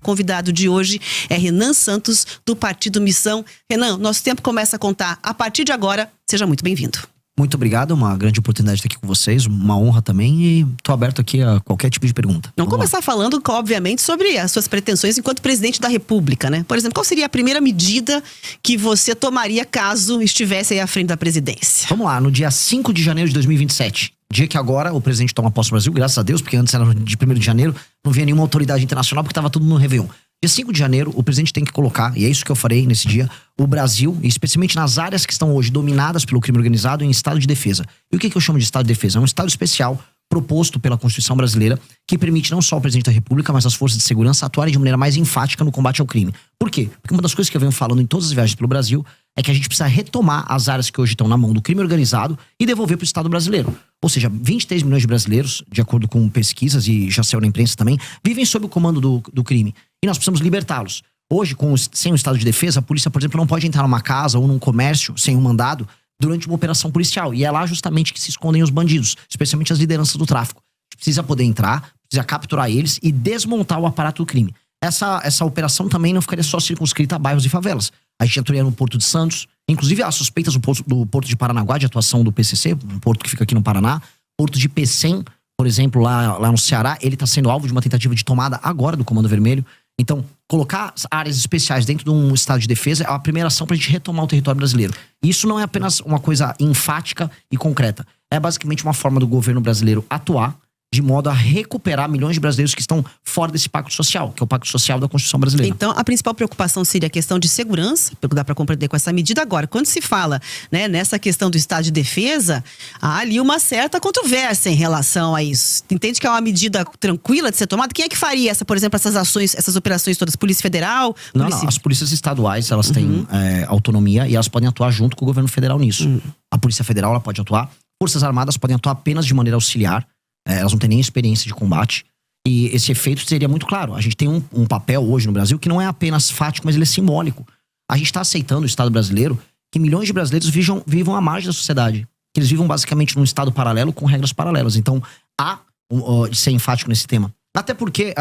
convidado de hoje é Renan Santos, do Partido Missão. Renan, nosso tempo começa a contar a partir de agora. Seja muito bem-vindo. Muito obrigado, uma grande oportunidade de estar aqui com vocês, uma honra também, e tô aberto aqui a qualquer tipo de pergunta. Vamos começar falando, obviamente, sobre as suas pretensões enquanto presidente da República, né? Por exemplo, qual seria a primeira medida que você tomaria caso estivesse aí à frente da presidência? Vamos lá, no dia 5 de janeiro de 2027, dia que agora o presidente toma posse no Brasil, graças a Deus, porque antes era de 1º de janeiro, não havia nenhuma autoridade internacional porque estava tudo no Réveillon. Dia 5 de janeiro, o presidente tem que colocar, e é isso que eu farei nesse dia, o Brasil, especialmente nas áreas que estão hoje dominadas pelo crime organizado, em estado de defesa. E o que eu chamo de estado de defesa? É um estado especial proposto pela Constituição brasileira que permite não só ao presidente da República, mas as forças de segurança atuarem de maneira mais enfática no combate ao crime. Por quê? Porque uma das coisas que eu venho falando em todas as viagens pelo Brasil é que a gente precisa retomar as áreas que hoje estão na mão do crime organizado e devolver para o Estado brasileiro. Ou seja, 23 milhões de brasileiros, de acordo com pesquisas e já saiu na imprensa também, vivem sob o comando do crime. E nós precisamos libertá-los. Hoje, sem o estado de defesa, a polícia, por exemplo, não pode entrar numa casa ou num comércio sem um mandado durante uma operação policial. E é lá justamente que se escondem os bandidos, especialmente as lideranças do tráfico. A gente precisa poder entrar, precisa capturar eles e desmontar o aparato do crime. Essa operação também não ficaria só circunscrita a bairros e favelas. A gente atuaria no Porto de Santos, inclusive há suspeitas do Porto de Paranaguá de atuação do PCC, um porto que fica aqui no Paraná. Porto de Pecém, por exemplo, lá no Ceará, ele está sendo alvo de uma tentativa de tomada agora do Comando Vermelho. Então, colocar áreas especiais dentro de um estado de defesa é a primeira ação para a gente retomar o território brasileiro. E isso não é apenas uma coisa enfática e concreta. É basicamente uma forma do governo brasileiro atuar de modo a recuperar milhões de brasileiros que estão fora desse pacto social, que é o pacto social da Constituição brasileira. Então, a principal preocupação seria a questão de segurança, pelo que dá para compreender com essa medida. Agora, quando se fala, né, nessa questão do estado de defesa, há ali uma certa controvérsia em relação a isso. Entende que é uma medida tranquila de ser tomada? Quem é que faria, por exemplo, essas ações, essas operações todas? Polícia Federal? Não, as polícias estaduais, elas têm autonomia e elas podem atuar junto com o governo federal nisso. A Polícia Federal, ela pode atuar. Forças Armadas podem atuar apenas de maneira auxiliar. Elas não têm nem experiência de combate. E esse efeito seria muito claro. A gente tem um papel hoje no Brasil que não é apenas fático, mas ele é simbólico. A gente está aceitando o Estado brasileiro que milhões de brasileiros vivam à margem da sociedade. Que eles vivam basicamente num Estado paralelo com regras paralelas. Então, há de ser enfático nesse tema. Até porque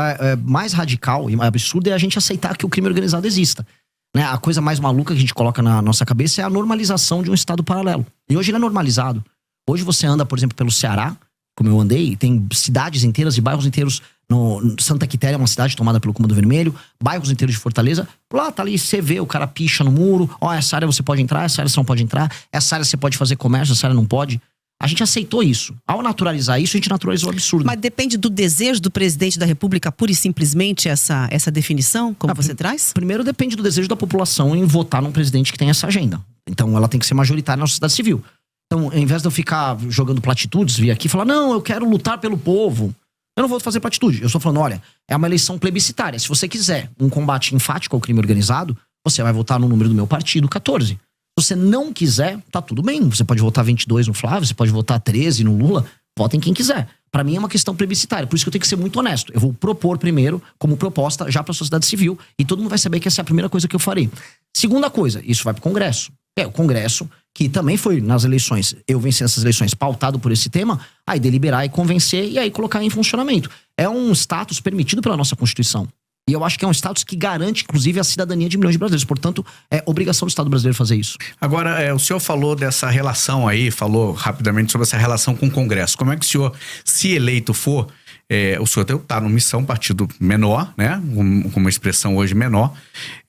mais radical e mais absurdo é a gente aceitar que o crime organizado exista. Né? A coisa mais maluca que a gente coloca na nossa cabeça é a normalização de um Estado paralelo. E hoje ele é normalizado. Hoje você anda, por exemplo, pelo Ceará, como eu andei, tem cidades inteiras e bairros inteiros. Santa Quitéria é uma cidade tomada pelo Comando Vermelho, bairros inteiros de Fortaleza. Lá tá ali, você vê, o cara picha no muro. Essa área você pode entrar, essa área você não pode entrar. Essa área você pode fazer comércio, essa área não pode. A gente aceitou isso. Ao naturalizar isso, a gente naturalizou o absurdo. Mas depende do desejo do presidente da República, pura e simplesmente, essa definição, como você traz? Primeiro, depende do desejo da população em votar num presidente que tem essa agenda. Então, ela tem que ser majoritária na sociedade civil. Então, ao invés de eu ficar jogando platitudes, vir aqui e falar, não, eu quero lutar pelo povo. Eu não vou fazer platitude. Eu estou falando, olha, é uma eleição plebiscitária. Se você quiser um combate enfático ao crime organizado, você vai votar no número do meu partido, 14. Se você não quiser, tá tudo bem. Você pode votar 22 no Flávio, você pode votar 13 no Lula. Votem quem quiser. Para mim é uma questão plebiscitária. Por isso que eu tenho que ser muito honesto. Eu vou propor primeiro, como proposta, já para a sociedade civil. E todo mundo vai saber que essa é a primeira coisa que eu farei. Segunda coisa, isso vai para o Congresso. O Congresso, que também foi nas eleições, eu venci essas eleições pautado por esse tema, aí deliberar e convencer e aí colocar em funcionamento. É um status permitido pela nossa Constituição. E eu acho que é um status que garante, inclusive, a cidadania de milhões de brasileiros. Portanto, é obrigação do Estado brasileiro fazer isso. Agora, o senhor falou dessa relação aí, falou rapidamente sobre essa relação com o Congresso. Como é que o senhor, se eleito for, o senhor está no Missão, partido menor, né? Com uma expressão hoje menor.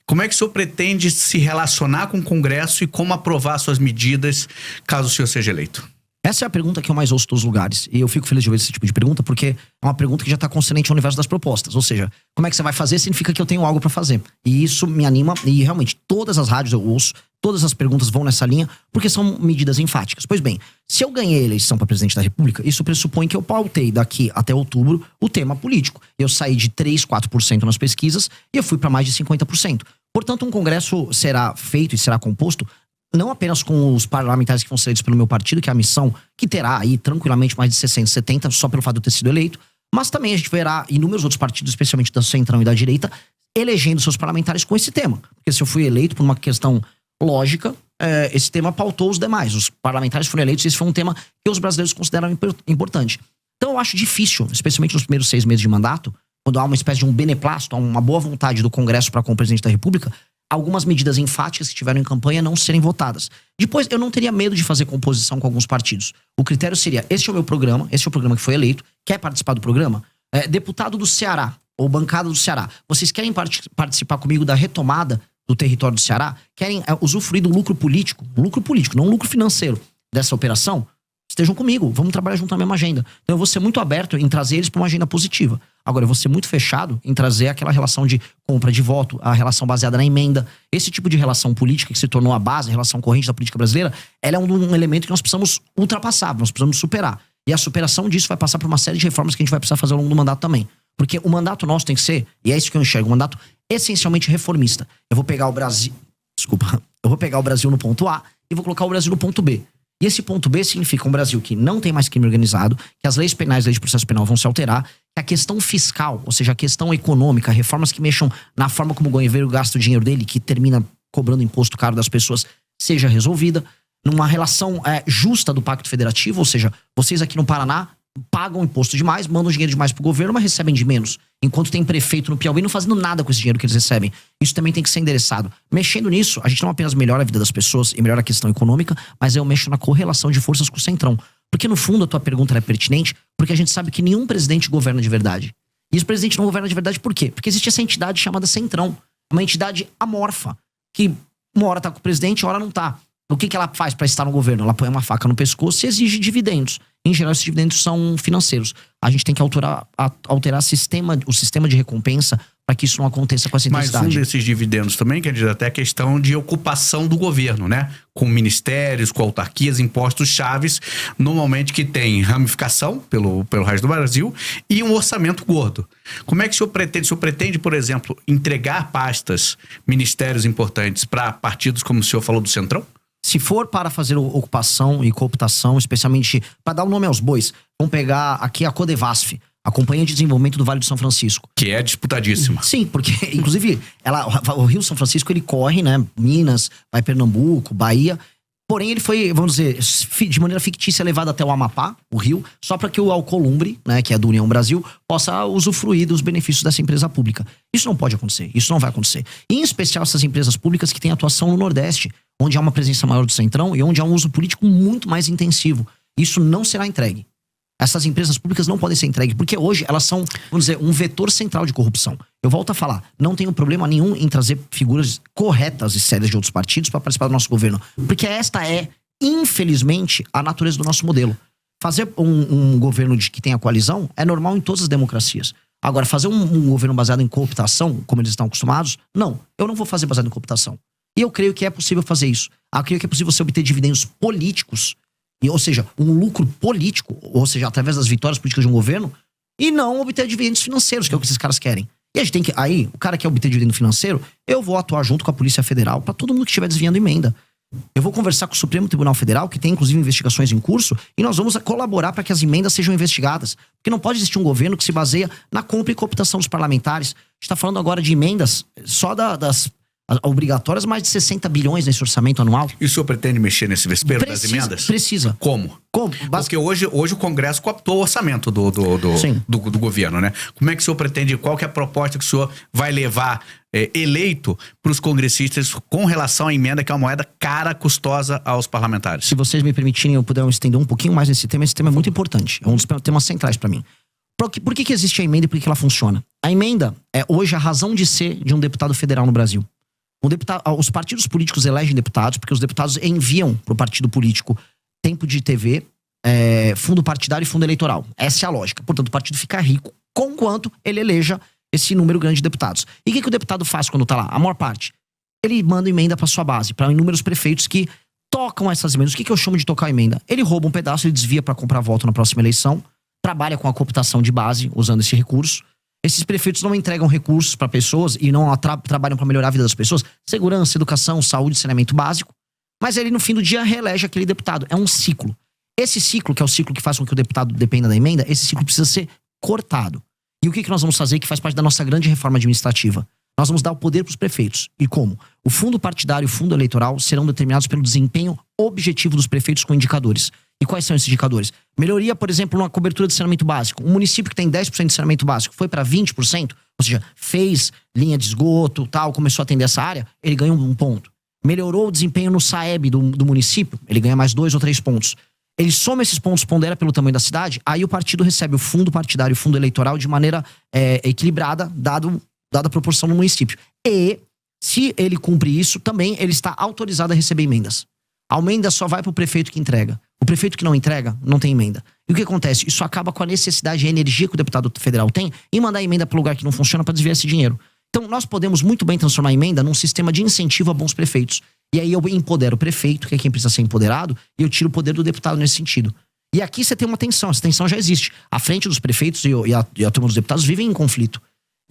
Como é que o senhor pretende se relacionar com o Congresso e como aprovar suas medidas caso o senhor seja eleito? Essa é a pergunta que eu mais ouço dos lugares. E eu fico feliz de ouvir esse tipo de pergunta, porque é uma pergunta que já está consonante ao universo das propostas. Ou seja, como é que você vai fazer significa que eu tenho algo para fazer. E isso me anima, e realmente todas as rádios eu ouço, todas as perguntas vão nessa linha, porque são medidas enfáticas. Pois bem, se eu ganhei a eleição para presidente da República, isso pressupõe que eu pautei daqui até outubro o tema político. Eu saí de 3, 4% nas pesquisas e eu fui para mais de 50%. Portanto, um congresso será feito e será composto não apenas com os parlamentares que vão ser eleitos pelo meu partido, que é a Missão, que terá aí tranquilamente mais de 60, 70, só pelo fato de eu ter sido eleito, mas também a gente verá inúmeros outros partidos, especialmente da centrão e da direita, elegendo seus parlamentares com esse tema. Porque se eu fui eleito por uma questão lógica, esse tema pautou os demais. Os parlamentares foram eleitos e esse foi um tema que os brasileiros consideram importante. Então eu acho difícil, especialmente nos primeiros 6 meses de mandato, quando há uma espécie de um beneplácito, há uma boa vontade do Congresso para com o presidente da República, algumas medidas enfáticas que tiveram em campanha não serem votadas. Depois, eu não teria medo de fazer composição com alguns partidos. O critério seria, este é o meu programa, este é o programa que foi eleito, quer participar do programa? Deputado do Ceará, ou bancada do Ceará, vocês querem participar comigo da retomada do território do Ceará? Querem usufruir do lucro político, não lucro financeiro dessa operação? Estejam comigo, vamos trabalhar junto na mesma agenda. Então eu vou ser muito aberto em trazer eles para uma agenda positiva. Agora, eu vou ser muito fechado em trazer aquela relação de compra de voto, a relação baseada na emenda. Esse tipo de relação política que se tornou a base, a relação corrente da política brasileira, ela é um elemento que nós precisamos ultrapassar, nós precisamos superar. E a superação disso vai passar por uma série de reformas que a gente vai precisar fazer ao longo do mandato também. Porque o mandato nosso tem que ser, e é isso que eu enxergo, um mandato essencialmente reformista. Eu vou pegar o Brasil no ponto A e vou colocar o Brasil no ponto B. E esse ponto B significa um Brasil que não tem mais crime organizado, que as leis penais, leis de processo penal vão se alterar, que a questão fiscal, ou seja, a questão econômica, reformas que mexam na forma como o governo gasta o dinheiro dele, que termina cobrando imposto caro das pessoas, seja resolvida, numa relação justa do Pacto Federativo, ou seja, vocês aqui no Paraná pagam imposto demais, mandam dinheiro demais pro governo, mas recebem de menos. Enquanto tem prefeito no Piauí não fazendo nada com esse dinheiro que eles recebem. Isso também tem que ser endereçado. Mexendo nisso, a gente não apenas melhora a vida das pessoas e melhora a questão econômica, mas eu mexo na correlação de forças com o Centrão. Porque no fundo a tua pergunta é pertinente, porque a gente sabe que nenhum presidente governa de verdade. E esse presidente não governa de verdade por quê? Porque existe essa entidade chamada Centrão. Uma entidade amorfa, que uma hora tá com o presidente, uma hora não tá. O que ela faz para estar no governo? Ela põe uma faca no pescoço e exige dividendos. Em geral, esses dividendos são financeiros. A gente tem que alterar o sistema de recompensa para que isso não aconteça com essa intensidade. Mas um desses dividendos também, quer dizer, até a questão de ocupação do governo, né? Com ministérios, com autarquias, impostos chaves, normalmente que tem ramificação pelo resto do Brasil e um orçamento gordo. Como é que o senhor pretende? O senhor pretende, por exemplo, entregar pastas, ministérios importantes para partidos como o senhor falou do Centrão? Se for para fazer ocupação e cooptação, especialmente para dar o nome aos bois, vamos pegar aqui a Codevasf, a Companhia de Desenvolvimento do Vale do São Francisco. Que é disputadíssima. Sim, porque, inclusive, o Rio São Francisco, ele corre, né? Minas, vai Pernambuco, Bahia. Porém, ele foi, vamos dizer, de maneira fictícia levado até o Amapá, o Rio, só para que o Alcolumbre, né, que é do União Brasil, possa usufruir dos benefícios dessa empresa pública. Isso não pode acontecer, isso não vai acontecer. E, em especial essas empresas públicas que têm atuação no Nordeste, onde há uma presença maior do Centrão e onde há um uso político muito mais intensivo. Isso não será entregue. Essas empresas públicas não podem ser entregues, porque hoje elas são, vamos dizer, um vetor central de corrupção. Eu volto a falar, não tenho problema nenhum em trazer figuras corretas e sérias de outros partidos para participar do nosso governo. Porque esta é, infelizmente, a natureza do nosso modelo. Fazer um governo que tenha coalizão é normal em todas as democracias. Agora, fazer um governo baseado em cooptação, como eles estão acostumados, não. Eu não vou fazer baseado em cooptação. E eu creio que é possível fazer isso. Eu creio que é possível você obter dividendos políticos, ou seja, um lucro político, ou seja, através das vitórias políticas de um governo, e não obter dividendos financeiros, que é o que esses caras querem. E a gente tem que, aí, o cara quer obter dividendo financeiro, eu vou atuar junto com a Polícia Federal para todo mundo que estiver desviando emenda. Eu vou conversar com o Supremo Tribunal Federal, que tem inclusive investigações em curso, e nós vamos colaborar para que as emendas sejam investigadas. Porque não pode existir um governo que se baseia na compra e cooptação dos parlamentares. A gente está falando agora de emendas só das obrigatórias, mais de 60 bilhões nesse orçamento anual. E o senhor pretende mexer nesse vespeiro das emendas? Precisa. Como? Porque hoje o Congresso cooptou o orçamento do governo, né? Como é que o senhor pretende, qual que é a proposta que o senhor vai levar eleito para os congressistas com relação à emenda, que é uma moeda cara, custosa aos parlamentares? Se vocês me permitirem, eu puder estender um pouquinho mais nesse tema. Esse tema é muito importante. É um dos temas centrais para mim. Por que existe a emenda e por que ela funciona? A emenda é hoje a razão de ser de um deputado federal no Brasil. Os partidos políticos elegem deputados porque os deputados enviam para o partido político tempo de TV, fundo partidário e fundo eleitoral. Essa é a lógica. Portanto, o partido fica rico conquanto ele eleja esse número grande de deputados. E o que o deputado faz quando está lá? A maior parte. Ele manda emenda para sua base, para inúmeros prefeitos que tocam essas emendas. O que eu chamo de tocar emenda? Ele rouba um pedaço, ele desvia para comprar voto na próxima eleição, trabalha com a cooptação de base usando esse recurso. Esses prefeitos não entregam recursos para pessoas e não trabalham para melhorar a vida das pessoas. Segurança, educação, saúde, saneamento básico. Mas ele, no fim do dia, reelege aquele deputado. É um ciclo. Esse ciclo, que é o ciclo que faz com que o deputado dependa da emenda, esse ciclo precisa ser cortado. E o que nós vamos fazer que faz parte da nossa grande reforma administrativa? Nós vamos dar o poder para os prefeitos. E como? O fundo partidário e o fundo eleitoral serão determinados pelo desempenho objetivo dos prefeitos com indicadores. E quais são esses indicadores? Melhoria, por exemplo, na cobertura de saneamento básico. Um município que tem 10% de saneamento básico foi para 20%, ou seja, fez linha de esgoto, tal, começou a atender essa área, ele ganha um ponto. Melhorou o desempenho no SAEB do município, ele ganha mais 2 ou 3 pontos. Ele soma esses pontos, pondera pelo tamanho da cidade, aí o partido recebe o fundo partidário, o fundo eleitoral de maneira equilibrada, dada a proporção do município. E, se ele cumpre isso, também ele está autorizado a receber emendas. A emenda só vai para o prefeito que entrega. O prefeito que não entrega, não tem emenda. E o que acontece? Isso acaba com a necessidade e a energia que o deputado federal tem em mandar emenda para o lugar que não funciona para desviar esse dinheiro. Então, nós podemos muito bem transformar a emenda num sistema de incentivo a bons prefeitos. E aí eu empodero o prefeito, que é quem precisa ser empoderado, e eu tiro o poder do deputado nesse sentido. E aqui você tem uma tensão, essa tensão já existe. A frente dos prefeitos e a turma dos deputados vivem em conflito.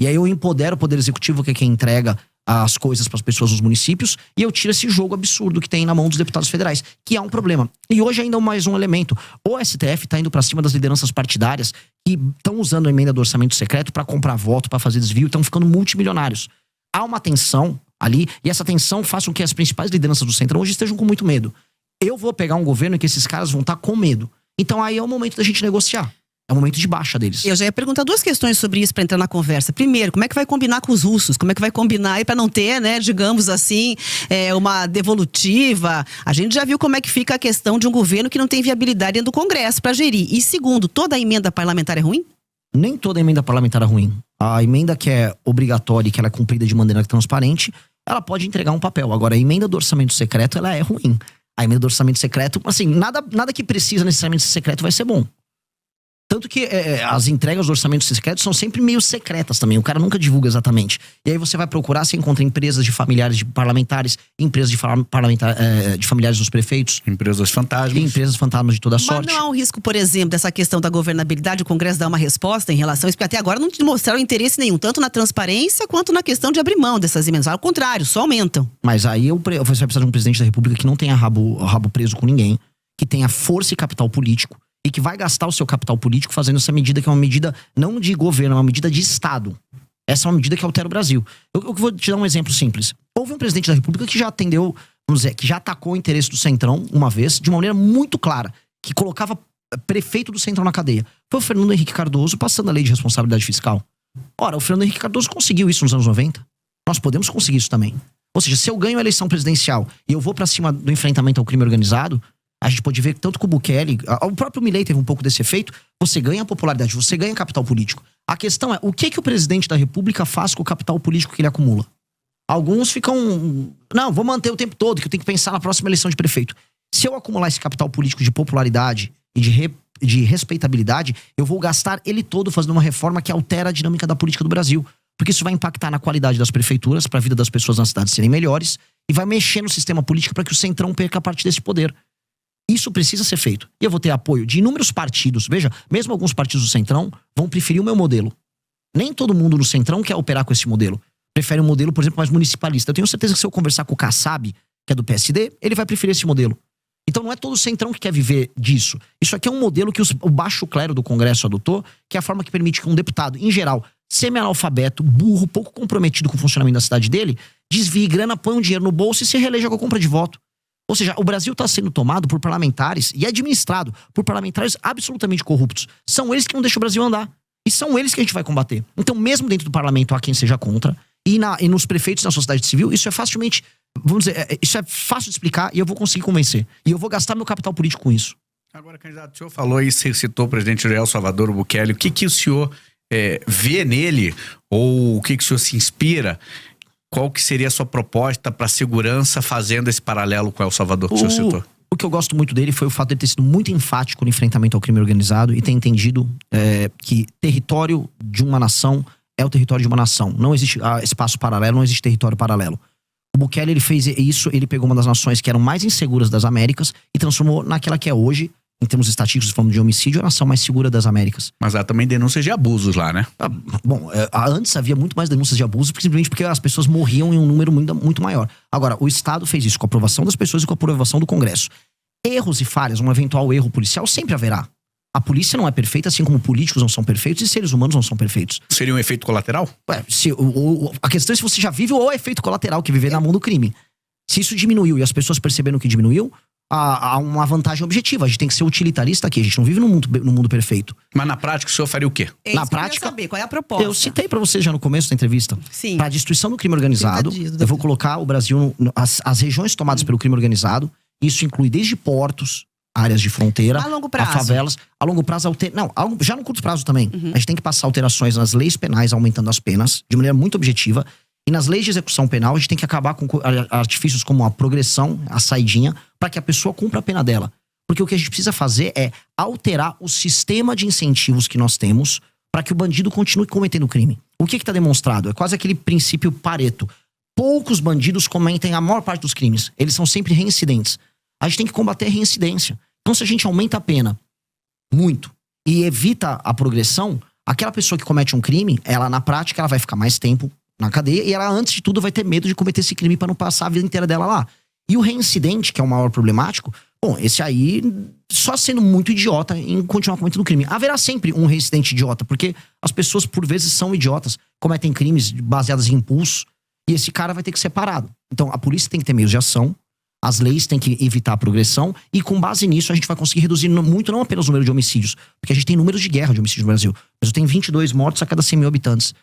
E aí eu empodero o poder executivo, que é quem entrega as coisas para as pessoas nos municípios, e eu tiro esse jogo absurdo que tem na mão dos deputados federais, que é um problema. E hoje ainda mais um elemento. O STF está indo para cima das lideranças partidárias que estão usando a emenda do orçamento secreto para comprar voto, para fazer desvio, estão ficando multimilionários. Há uma tensão ali, e essa tensão faz com que as principais lideranças do Centrão hoje estejam com muito medo. Eu vou pegar um governo em que esses caras vão estar com medo. Então aí é o momento da gente negociar. É o momento de baixa deles. Eu já ia perguntar 2 questões sobre isso para entrar na conversa. Primeiro, como é que vai combinar com os russos? Como é que vai combinar aí para não ter, né, digamos assim, uma devolutiva? A gente já viu como é que fica a questão de um governo que não tem viabilidade dentro do Congresso para gerir. E segundo, toda a emenda parlamentar é ruim? Nem toda emenda parlamentar é ruim. A emenda que é obrigatória e que ela é cumprida de maneira transparente, ela pode entregar um papel. Agora, a emenda do orçamento secreto, ela é ruim. A emenda do orçamento secreto, assim, nada que precisa necessariamente ser secreto vai ser bom. Tanto que as entregas do orçamento secreto são sempre meio secretas também. O cara nunca divulga exatamente. E aí você vai procurar, você encontra empresas de familiares de parlamentares, empresas de familiares dos prefeitos. Empresas fantasmas. E empresas fantasmas de toda sorte. Mas não há um risco, por exemplo, dessa questão da governabilidade, o Congresso dar uma resposta em relação a isso? Porque até agora não mostraram interesse nenhum, tanto na transparência quanto na questão de abrir mão dessas emendas. Ao contrário, só aumentam. Mas aí você vai precisar de um presidente da República que não tenha rabo preso com ninguém, que tenha força e capital político, e que vai gastar o seu capital político fazendo essa medida, que é uma medida não de governo, é uma medida de Estado. Essa é uma medida que altera o Brasil. Eu vou te dar um exemplo simples. Houve um presidente da República que já atendeu, vamos dizer, que já atacou o interesse do Centrão uma vez, de uma maneira muito clara, que colocava prefeito do Centrão na cadeia. Foi o Fernando Henrique Cardoso passando a lei de responsabilidade fiscal. Ora, o Fernando Henrique Cardoso conseguiu isso nos anos 90. Nós podemos conseguir isso também. Ou seja, se eu ganho a eleição presidencial e eu vou pra cima do enfrentamento ao crime organizado, a gente pode ver que tanto que o Bukele, o próprio Milei teve um pouco desse efeito, você ganha popularidade, você ganha capital político. A questão é, o que o presidente da República faz com o capital político que ele acumula? Alguns ficam, não, vou manter o tempo todo, que eu tenho que pensar na próxima eleição de prefeito. Se eu acumular esse capital político de popularidade e de respeitabilidade, eu vou gastar ele todo fazendo uma reforma que altera a dinâmica da política do Brasil. Porque isso vai impactar na qualidade das prefeituras, para a vida das pessoas nas cidades serem melhores, e vai mexer no sistema político para que o Centrão perca parte desse poder. Isso precisa ser feito. E eu vou ter apoio de inúmeros partidos. Veja, mesmo alguns partidos do Centrão vão preferir o meu modelo. Nem todo mundo no Centrão quer operar com esse modelo. Prefere um modelo, por exemplo, mais municipalista. Eu tenho certeza que se eu conversar com o Kassab, que é do PSD, ele vai preferir esse modelo. Então não é todo o Centrão que quer viver disso. Isso aqui é um modelo que o baixo clero do Congresso adotou, que é a forma que permite que um deputado, em geral, semi-analfabeto, burro, pouco comprometido com o funcionamento da cidade dele, desvie grana, põe um dinheiro no bolso e se reeleja com a compra de voto. Ou seja, o Brasil está sendo tomado por parlamentares e administrado por parlamentares absolutamente corruptos. São eles que não deixam o Brasil andar. E são eles que a gente vai combater. Então, mesmo dentro do parlamento há quem seja contra, e nos prefeitos na sociedade civil, isso é facilmente, vamos dizer, isso é fácil de explicar e eu vou conseguir convencer. E eu vou gastar meu capital político com isso. Agora, candidato, o senhor falou e citou o presidente de El Salvador, o Bukele. O que o senhor vê nele, ou o que o senhor se inspira? Qual que seria a sua proposta para a segurança fazendo esse paralelo com El Salvador que o senhor citou? O que eu gosto muito dele foi o fato de ele ter sido muito enfático no enfrentamento ao crime organizado e ter entendido que território de uma nação é o território de uma nação. Não existe espaço paralelo, não existe território paralelo. O Bukele, ele fez isso, ele pegou uma das nações que eram mais inseguras das Américas e transformou naquela que é hoje, em termos estatísticos, falando de homicídio, a nação mais segura das Américas. Mas há também denúncias de abusos lá, né? Antes havia muito mais denúncias de abuso, simplesmente porque as pessoas morriam em um número muito, muito maior. Agora, o Estado fez isso com a aprovação das pessoas e com a aprovação do Congresso. Erros e falhas, um eventual erro policial, sempre haverá. A polícia não é perfeita, assim como políticos não são perfeitos e seres humanos não são perfeitos. Seria um efeito colateral? A questão é se você já vive ou é efeito colateral, que viver na mão do crime. Se isso diminuiu e as pessoas perceberam que diminuiu, a uma vantagem objetiva. A gente tem que ser utilitarista aqui. A gente não vive num mundo perfeito. Mas na prática, o senhor faria o quê? É isso Na que eu prática, queria saber, qual é a proposta? Eu citei pra você já no começo da entrevista. Sim. Pra destruição do crime organizado, 30 dias, eu vou colocar o Brasil, as regiões tomadas pelo crime organizado. Isso inclui desde portos, áreas de fronteira, A longo prazo. favelas. A longo prazo, já no curto prazo também. A gente tem que passar alterações nas leis penais, aumentando as penas, de maneira muito objetiva. E nas leis de execução penal, a gente tem que acabar com artifícios como a progressão, a saidinha, para que a pessoa cumpra a pena dela. Porque o que a gente precisa fazer é alterar o sistema de incentivos que nós temos para que o bandido continue cometendo crime. O que está demonstrado? É quase aquele princípio Pareto. Poucos bandidos cometem a maior parte dos crimes. Eles são sempre reincidentes. A gente tem que combater a reincidência. Então, se a gente aumenta a pena muito e evita a progressão, aquela pessoa que comete um crime, ela na prática ela vai ficar mais tempo na cadeia e ela, antes de tudo, vai ter medo de cometer esse crime para não passar a vida inteira dela lá. E o reincidente, que é o maior problemático, bom, esse aí só sendo muito idiota em continuar cometendo crime. Haverá sempre um reincidente idiota, porque as pessoas, por vezes, são idiotas, cometem crimes baseados em impulso, e esse cara vai ter que ser parado. Então, a polícia tem que ter meios de ação, as leis têm que evitar a progressão, e com base nisso a gente vai conseguir reduzir muito, não apenas o número de homicídios, porque a gente tem números de guerra de homicídios no Brasil. O Brasil tem 22 mortos a cada 100 mil habitantes.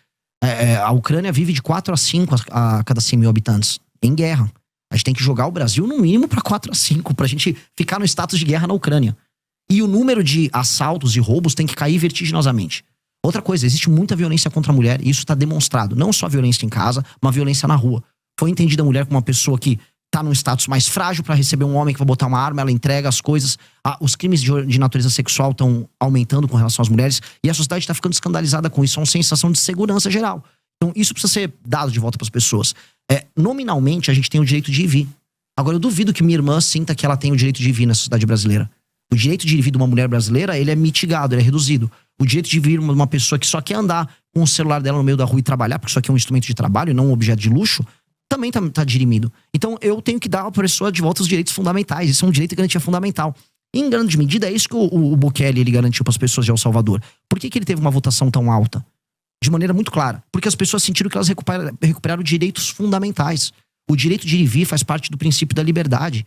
A Ucrânia vive de 4 a 5 a cada 100 mil habitantes em guerra. A gente tem que jogar o Brasil no mínimo para 4 a 5, pra gente ficar no status de guerra na Ucrânia. E o número de assaltos e roubos tem que cair vertiginosamente. Outra coisa, existe muita violência contra a mulher, e isso está demonstrado. Não só a violência em casa, uma violência na rua. Foi entendida a mulher como uma pessoa que tá num status mais frágil para receber um homem que vai botar uma arma, ela entrega as coisas. Os crimes de natureza sexual estão aumentando com relação às mulheres, e a sociedade está ficando escandalizada com isso. É uma sensação de segurança geral. Então isso precisa ser dado de volta para as pessoas. Nominalmente, a gente tem o direito de ir e vir. Agora, eu duvido que minha irmã sinta que ela tem o direito de ir e vir na sociedade brasileira. O direito de ir e vir de uma mulher brasileira, ele é mitigado, ele é reduzido. O direito de vir uma pessoa que só quer andar com o celular dela no meio da rua e trabalhar, porque isso aqui é um instrumento de trabalho e não um objeto de luxo, também tá dirimido. Então, eu tenho que dar à pessoa de volta os direitos fundamentais. Isso é um direito e garantia fundamental. E, em grande medida, é isso que o Bukele ele garantiu para as pessoas de El Salvador. Por que ele teve uma votação tão alta? De maneira muito clara. Porque as pessoas sentiram que elas recuperaram direitos fundamentais. O direito de ir e vir faz parte do princípio da liberdade.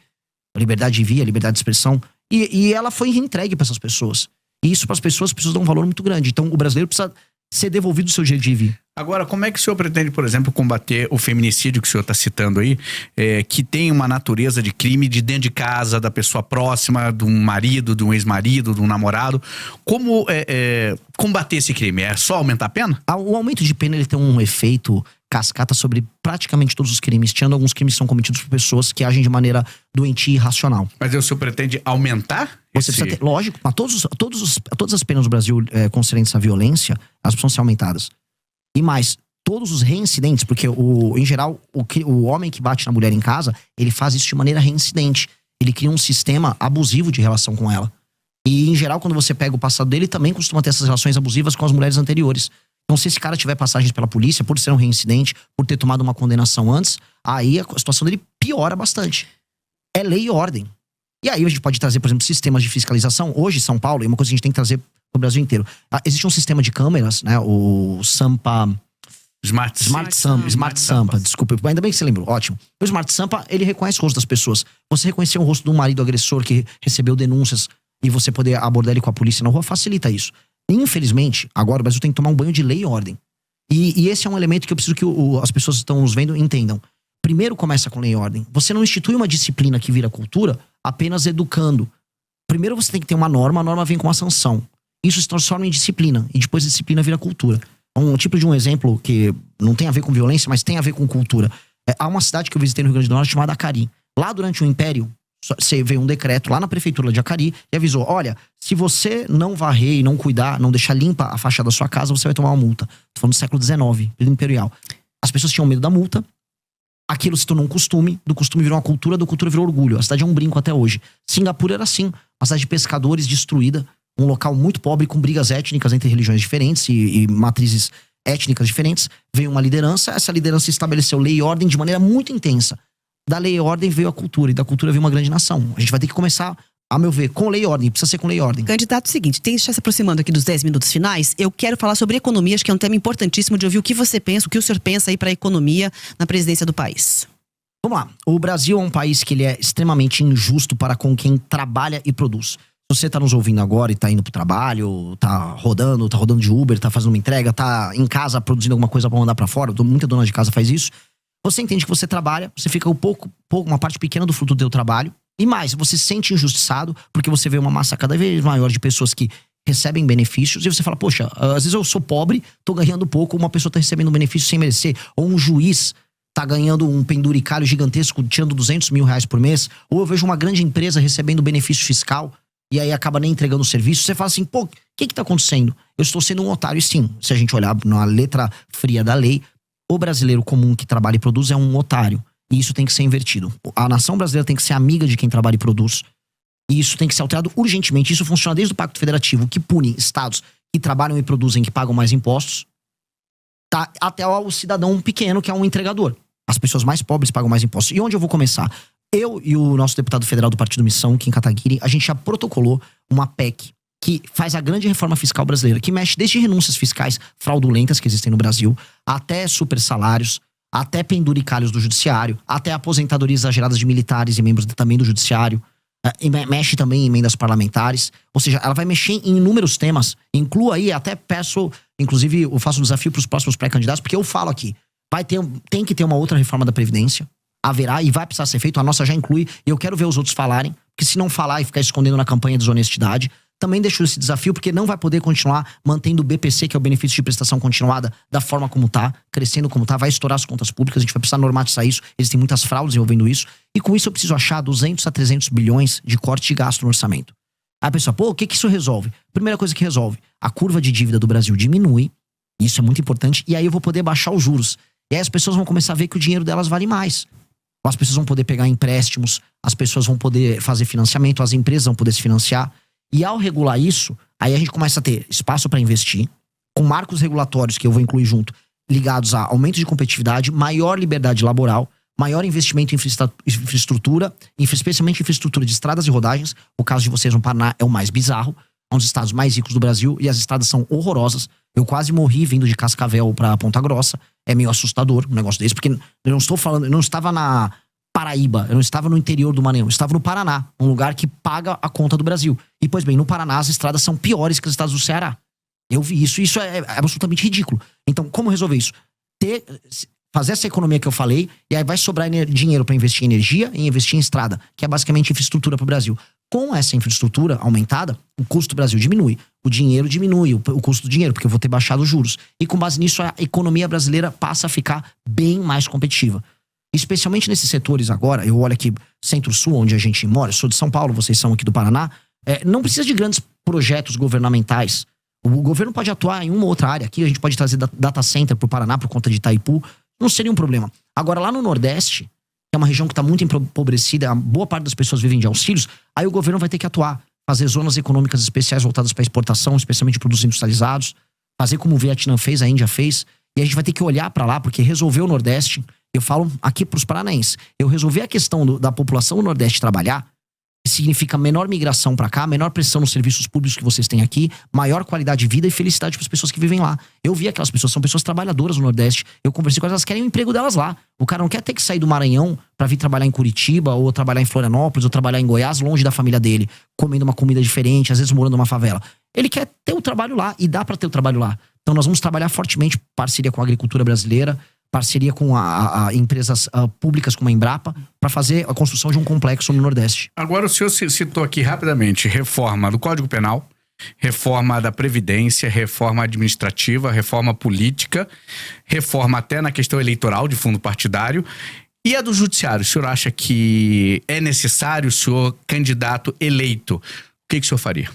A liberdade de vir, a liberdade de expressão. E ela foi entregue para essas pessoas. E isso para as pessoas dar um valor muito grande. Então, o brasileiro precisa ser devolvido o seu direito de ir e vir. Agora, como é que o senhor pretende, por exemplo, combater o feminicídio que o senhor está citando aí, que tem uma natureza de crime de dentro de casa, da pessoa próxima, de um marido, de um ex-marido, de um namorado? Como combater esse crime? É só aumentar a pena? O aumento de pena ele tem um efeito cascata sobre praticamente todos os crimes, tirando alguns crimes que são cometidos por pessoas que agem de maneira doentia e irracional. Mas o senhor pretende aumentar? Você precisa ter, lógico, mas todas as penas do Brasil concernentes à violência, elas precisam ser aumentadas. E mais, todos os reincidentes, porque em geral, o homem que bate na mulher em casa, ele faz isso de maneira reincidente. Ele cria um sistema abusivo de relação com ela. E, em geral, quando você pega o passado dele, também costuma ter essas relações abusivas com as mulheres anteriores. Então, se esse cara tiver passagens pela polícia, por ser um reincidente, por ter tomado uma condenação antes, aí a situação dele piora bastante. É lei e ordem. E aí a gente pode trazer, por exemplo, sistemas de fiscalização. Hoje, São Paulo, é uma coisa que a gente tem que trazer pro Brasil inteiro. Existe um sistema de câmeras, né? O Sampa... Smart Sampa, desculpa. Ainda bem que você lembrou, ótimo. O Smart Sampa, ele reconhece o rosto das pessoas. Você reconhecer o rosto de um marido agressor que recebeu denúncias e você poder abordar ele com a polícia na rua, facilita isso. Infelizmente, agora o Brasil tem que tomar um banho de lei e ordem. E esse é um elemento que eu preciso que as pessoas que estão nos vendo entendam. Primeiro começa com lei e ordem. Você não institui uma disciplina que vira cultura apenas educando. Primeiro você tem que ter uma norma, a norma vem com uma sanção. Isso se transforma em disciplina, e depois a disciplina vira cultura. Um tipo de um exemplo que não tem a ver com violência, mas tem a ver com cultura. Há uma cidade que eu visitei no Rio Grande do Norte chamada Acari. Lá durante o Império, veio um decreto lá na prefeitura de Acari e avisou, olha, se você não varrer e não cuidar, não deixar limpa a fachada da sua casa, você vai tomar uma multa. Tô falando do século XIX, período imperial. As pessoas tinham medo da multa, aquilo se tornou um costume, do costume virou uma cultura, do cultura virou orgulho. A cidade é um brinco até hoje. Singapura era assim, uma cidade de pescadores destruída, um local muito pobre com brigas étnicas entre religiões diferentes e matrizes étnicas diferentes. Veio uma liderança, essa liderança estabeleceu lei e ordem de maneira muito intensa. Da lei e ordem veio a cultura, e da cultura veio uma grande nação. A gente vai ter que começar, a meu ver, com lei e ordem, precisa ser com lei e ordem. Candidato, seguinte, tem já se aproximando aqui dos 10 minutos finais, eu quero falar sobre economia, acho que é um tema importantíssimo de ouvir o que você pensa, o que o senhor pensa aí para a economia na presidência do país. Vamos lá. O Brasil é um país que ele é extremamente injusto para com quem trabalha e produz. Se você tá nos ouvindo agora e tá indo pro trabalho, tá rodando de Uber, tá fazendo uma entrega, tá em casa produzindo alguma coisa pra mandar pra fora, muita dona de casa faz isso. Você entende que você trabalha, você fica uma parte pequena do fruto do seu trabalho. E mais, você se sente injustiçado porque você vê uma massa cada vez maior de pessoas que recebem benefícios e você fala, poxa, às vezes eu sou pobre, tô ganhando pouco, uma pessoa tá recebendo um benefício sem merecer. Ou um juiz tá ganhando um penduricalho gigantesco, tirando 200 mil reais por mês. Ou eu vejo uma grande empresa recebendo benefício fiscal e aí acaba nem entregando o serviço. Você fala assim, pô, o que tá acontecendo? Eu estou sendo um otário. E sim, se a gente olhar na letra fria da lei, o brasileiro comum que trabalha e produz é um otário. E isso tem que ser invertido. A nação brasileira tem que ser amiga de quem trabalha e produz. E isso tem que ser alterado urgentemente. Isso funciona desde o Pacto Federativo, que pune estados que trabalham e produzem, que pagam mais impostos, tá, até o cidadão pequeno, que é um entregador. As pessoas mais pobres pagam mais impostos. E onde eu vou começar? Eu e o nosso deputado federal do Partido Missão, Kim Kataguiri, a gente já protocolou uma PEC que faz a grande reforma fiscal brasileira, que mexe desde renúncias fiscais fraudulentas que existem no Brasil, até super salários, até penduricalhos do judiciário, até aposentadorias exageradas de militares e membros também do judiciário, mexe também em emendas parlamentares, ou seja, ela vai mexer em inúmeros temas, inclua aí, até peço, inclusive eu faço um desafio para os próximos pré-candidatos, porque eu falo aqui, tem que ter uma outra reforma da Previdência, haverá e vai precisar ser feito, a nossa já inclui, e eu quero ver os outros falarem, porque se não falar e ficar escondendo na campanha de desonestidade, também deixo esse desafio, porque não vai poder continuar mantendo o BPC, que é o benefício de prestação continuada, da forma como tá, crescendo como tá, vai estourar as contas públicas, a gente vai precisar normatizar isso, existem muitas fraudes envolvendo isso, e com isso eu preciso achar 200 a 300 bilhões de corte de gasto no orçamento. Aí a pessoa, pô, o que isso resolve? Primeira coisa que resolve, a curva de dívida do Brasil diminui, isso é muito importante, e aí eu vou poder baixar os juros. E aí as pessoas vão começar a ver que o dinheiro delas vale mais. As pessoas vão poder pegar empréstimos, as pessoas vão poder fazer financiamento, as empresas vão poder se financiar. E ao regular isso, aí a gente começa a ter espaço para investir, com marcos regulatórios que eu vou incluir junto, ligados a aumento de competitividade, maior liberdade laboral, maior investimento em infraestrutura, especialmente infraestrutura de estradas e rodagens. O caso de vocês no Paraná é o mais bizarro, é um dos estados mais ricos do Brasil e as estradas são horrorosas. Eu quase morri vindo de Cascavel para Ponta Grossa. É meio assustador um negócio desse, porque eu não estava na Paraíba, eu não estava no interior do Maranhão, eu estava no Paraná, um lugar que paga a conta do Brasil. E, pois bem, no Paraná as estradas são piores que as estradas do Ceará. Eu vi isso, e isso é absolutamente ridículo. Então, como resolver isso? Fazer essa economia que eu falei, e aí vai sobrar dinheiro para investir em energia e investir em estrada, que é basicamente infraestrutura para o Brasil. Com essa infraestrutura aumentada, o custo do Brasil diminui. O dinheiro diminui, o custo do dinheiro, porque eu vou ter baixado os juros. E com base nisso, a economia brasileira passa a ficar bem mais competitiva. Especialmente nesses setores agora, eu olho aqui Centro-Sul, onde a gente mora, eu sou de São Paulo, vocês são aqui do Paraná, não precisa de grandes projetos governamentais. O governo pode atuar em uma ou outra área. Aqui a gente pode trazer data center pro Paraná por conta de Itaipu. Não seria um problema. Agora, lá no Nordeste, que é uma região que está muito empobrecida, a boa parte das pessoas vivem de auxílios, aí o governo vai ter que atuar, fazer zonas econômicas especiais voltadas para exportação, especialmente de produtos industrializados, fazer como o Vietnã fez, a Índia fez, e a gente vai ter que olhar para lá, porque resolver o Nordeste, eu falo aqui para os paranaenses, eu resolver a questão da população do Nordeste trabalhar, significa menor migração para cá, menor pressão nos serviços públicos que vocês têm aqui, maior qualidade de vida e felicidade para as pessoas que vivem lá. Eu vi aquelas pessoas, são pessoas trabalhadoras no Nordeste, eu conversei com elas querem o emprego delas lá. O cara não quer ter que sair do Maranhão para vir trabalhar em Curitiba, ou trabalhar em Florianópolis, ou trabalhar em Goiás, longe da família dele, comendo uma comida diferente, às vezes morando numa favela. Ele quer ter o trabalho lá, e dá para ter o trabalho lá. Então nós vamos trabalhar fortemente, parceria com a agricultura brasileira, parceria com empresas públicas como a Embrapa, para fazer a construção de um complexo no Nordeste. Agora o senhor citou aqui rapidamente reforma do Código Penal, reforma da Previdência, reforma administrativa, reforma política, reforma até na questão eleitoral de fundo partidário. E a do Judiciário, o senhor acha que é necessário o senhor candidato eleito? O que o senhor faria?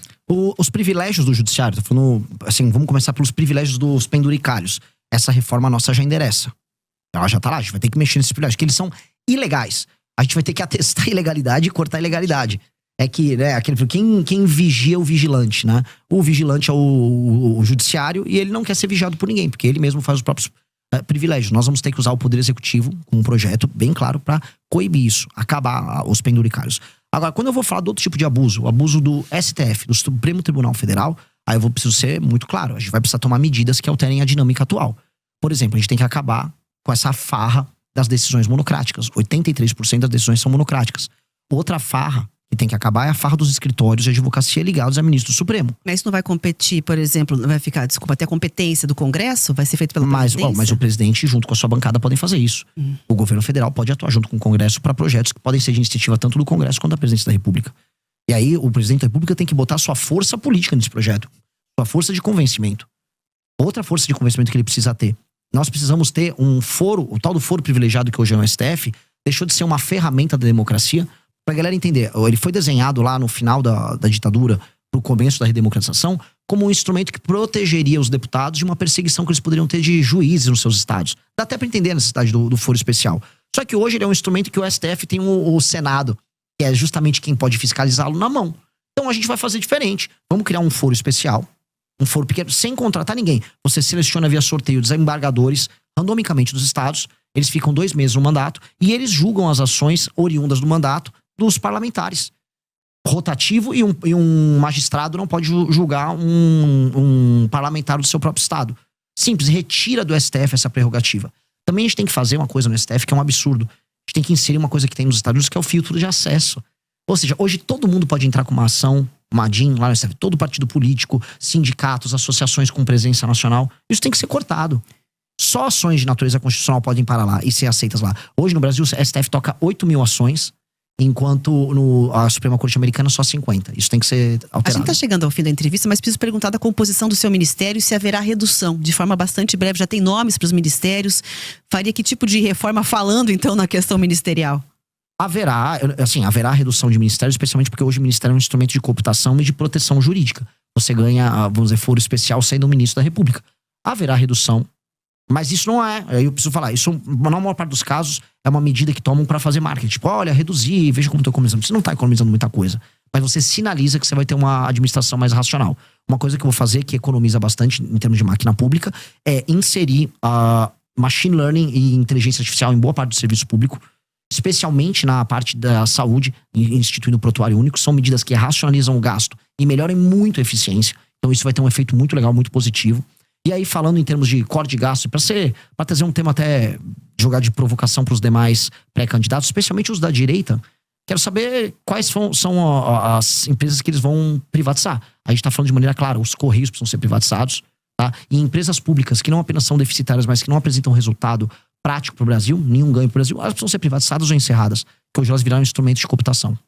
Os privilégios do Judiciário, tô falando, assim, vamos começar pelos privilégios dos penduricalhos. Essa reforma nossa já endereça. Ela já tá lá, a gente vai ter que mexer nesses privilégios, que eles são ilegais. A gente vai ter que atestar a ilegalidade e cortar a ilegalidade. É que, né, quem vigia o vigilante, né? O vigilante é o judiciário e ele não quer ser vigiado por ninguém, porque ele mesmo faz os próprios privilégios. Nós vamos ter que usar o Poder Executivo com um projeto bem claro para coibir isso, acabar os penduricários. Agora, quando eu vou falar de outro tipo de abuso, o abuso do STF, do Supremo Tribunal Federal, aí eu preciso ser muito claro. A gente vai precisar tomar medidas que alterem a dinâmica atual. Por exemplo, a gente tem que acabar com essa farra das decisões monocráticas. 83% das decisões são monocráticas. Outra farra que tem que acabar é a farra dos escritórios de advocacia ligados a ministro do Supremo. Mas isso não vai competir, por exemplo, não vai ficar, desculpa, até a competência do Congresso? Vai ser feito pela presidência? Mas o presidente, junto com a sua bancada, podem fazer isso. O governo federal pode atuar junto com o Congresso para projetos que podem ser de iniciativa tanto do Congresso quanto da presidência da República. E aí, o presidente da República tem que botar sua força política nesse projeto. Sua força de convencimento. Outra força de convencimento que ele precisa ter. Nós precisamos ter um foro, o tal do foro privilegiado que hoje é o STF, deixou de ser uma ferramenta da democracia. Pra galera entender, ele foi desenhado lá no final da ditadura, pro começo da redemocratização, como um instrumento que protegeria os deputados de uma perseguição que eles poderiam ter de juízes nos seus estados. Dá até pra entender a necessidade do foro especial. Só que hoje ele é um instrumento que o STF tem o Senado, que é justamente quem pode fiscalizá-lo, na mão. Então a gente vai fazer diferente. Vamos criar um foro especial, um foro pequeno, sem contratar ninguém. Você seleciona via sorteio desembargadores, randomicamente dos estados, eles ficam 2 meses no mandato, e eles julgam as ações oriundas do mandato dos parlamentares. Rotativo, e um magistrado não pode julgar um parlamentar do seu próprio estado. Simples, retira do STF essa prerrogativa. Também a gente tem que fazer uma coisa no STF que é um absurdo. A gente tem que inserir uma coisa que tem nos Estados Unidos, que é o filtro de acesso. Ou seja, hoje todo mundo pode entrar com uma ação, uma DIN lá no STF, todo partido político, sindicatos, associações com presença nacional. Isso tem que ser cortado. Só ações de natureza constitucional podem parar lá e ser aceitas lá. Hoje no Brasil, o STF toca 8 mil ações, enquanto a Suprema Corte Americana só 50. Isso tem que ser alterado. A gente está chegando ao fim da entrevista, mas preciso perguntar da composição do seu ministério e se haverá redução. De forma bastante breve, já tem nomes para os ministérios. Faria que tipo de reforma falando, então, na questão ministerial? Haverá redução de ministérios, especialmente porque hoje o ministério é um instrumento de cooptação e de proteção jurídica. Você ganha, vamos dizer, foro especial sendo o ministro da República. Haverá redução. Mas isso não é, eu preciso falar, isso na maior parte dos casos é uma medida que tomam pra fazer marketing. Tipo, olha, reduzir, veja como tô economizando. Você não tá economizando muita coisa, mas você sinaliza que você vai ter uma administração mais racional. Uma coisa que eu vou fazer, que economiza bastante em termos de máquina pública, é inserir machine learning e inteligência artificial em boa parte do serviço público, especialmente na parte da saúde, instituindo o prontuário único. São medidas que racionalizam o gasto e melhoram muito a eficiência. Então isso vai ter um efeito muito legal, muito positivo. E aí, falando em termos de corte de gasto, para trazer um tema até jogar de provocação para os demais pré-candidatos, especialmente os da direita, quero saber quais são as empresas que eles vão privatizar. A gente está falando de maneira clara, os Correios precisam ser privatizados, tá? E empresas públicas que não apenas são deficitárias, mas que não apresentam resultado prático para o Brasil, nenhum ganho para o Brasil, elas precisam ser privatizadas ou encerradas, porque hoje elas viraram instrumentos de cooptação.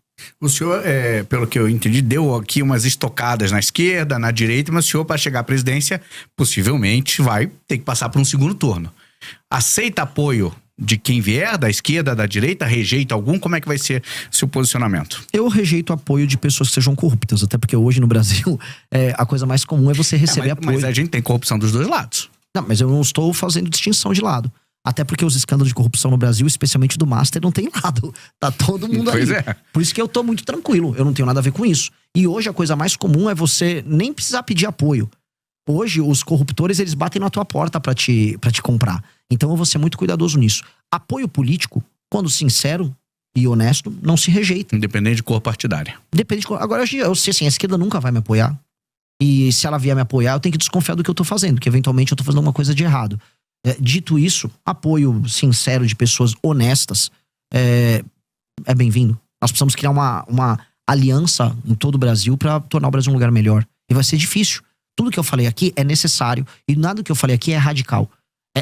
O senhor, pelo que eu entendi, deu aqui umas estocadas na esquerda, na direita, mas o senhor, para chegar à presidência, possivelmente vai ter que passar por um segundo turno. Aceita apoio de quem vier, da esquerda, da direita? Rejeita algum? Como é que vai ser seu posicionamento? Eu rejeito apoio de pessoas que sejam corruptas, até porque hoje no Brasil a coisa mais comum é você receber apoio. Mas a gente tem corrupção dos dois lados. Não, mas eu não estou fazendo distinção de lado. Até porque os escândalos de corrupção no Brasil, especialmente do Master, não tem lado. Tá todo mundo pois ali. É. Por isso que eu tô muito tranquilo. Eu não tenho nada a ver com isso. E hoje a coisa mais comum é você nem precisar pedir apoio. Hoje os corruptores, eles batem na tua porta pra te comprar. Então eu vou ser muito cuidadoso nisso. Apoio político, quando sincero e honesto, não se rejeita. Independente de cor partidária. Depende de cor. Agora eu sei assim, a esquerda nunca vai me apoiar. E se ela vier me apoiar, eu tenho que desconfiar do que eu tô fazendo. Que eventualmente eu tô fazendo alguma coisa de errado. Dito isso, apoio sincero de pessoas honestas é bem-vindo. Nós precisamos criar uma aliança em todo o Brasil para tornar o Brasil um lugar melhor. E vai ser difícil. Tudo que eu falei aqui é necessário e nada que eu falei aqui é radical.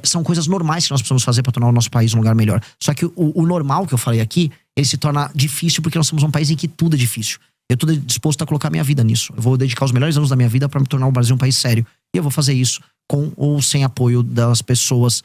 São coisas normais que nós precisamos fazer para tornar o nosso país um lugar melhor. Só que o normal que eu falei aqui, ele se torna difícil porque nós somos um país em que tudo é difícil. Eu tô disposto a colocar minha vida nisso. Eu vou dedicar os melhores anos da minha vida para me tornar o Brasil um país sério. E eu vou fazer isso com ou sem apoio das pessoas,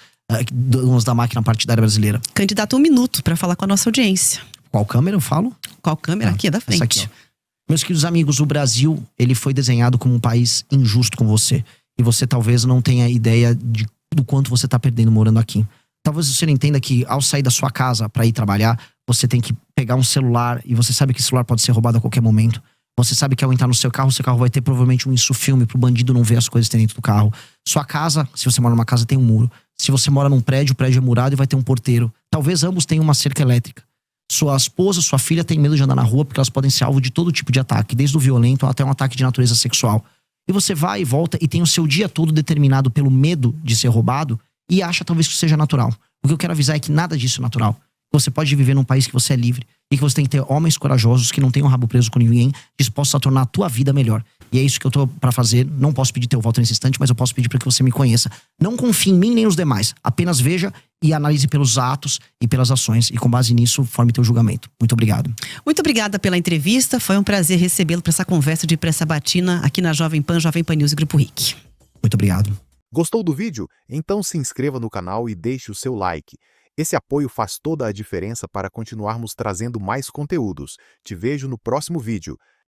donas da máquina partidária brasileira. Candidato, 1 minuto para falar com a nossa audiência. Qual câmera eu falo? Qual câmera? Aqui, é da frente. Essa aqui, ó. Meus queridos amigos, o Brasil, ele foi desenhado como um país injusto com você. E você talvez não tenha ideia do quanto você tá perdendo morando aqui. Talvez você não entenda que ao sair da sua casa para ir trabalhar, você tem que pegar um celular e você sabe que esse celular pode ser roubado a qualquer momento. Você sabe que ao entrar no seu carro vai ter provavelmente um insufilme pro bandido não ver as coisas que tem dentro do carro. Sua casa, se você mora numa casa, tem um muro. Se você mora num prédio, o prédio é murado e vai ter um porteiro. Talvez ambos tenham uma cerca elétrica. Sua esposa, sua filha tem medo de andar na rua porque elas podem ser alvo de todo tipo de ataque, desde o violento até um ataque de natureza sexual. E você vai e volta e tem o seu dia todo determinado pelo medo de ser roubado e acha talvez que seja natural. O que eu quero avisar é que nada disso é natural. Você pode viver num país que você é livre e que você tem que ter homens corajosos que não tenham o rabo preso com ninguém, dispostos a tornar a tua vida melhor. E é isso que eu tô pra fazer. Não posso pedir teu voto nesse instante, mas eu posso pedir para que você me conheça. Não confie em mim nem nos demais. Apenas veja e analise pelos atos e pelas ações. E com base nisso, forme teu julgamento. Muito obrigado. Muito obrigada pela entrevista. Foi um prazer recebê-lo para essa conversa de Pressa Batina aqui na Jovem Pan News e Grupo RIC. Muito obrigado. Gostou do vídeo? Então se inscreva no canal e deixe o seu like. Esse apoio faz toda a diferença para continuarmos trazendo mais conteúdos. Te vejo no próximo vídeo.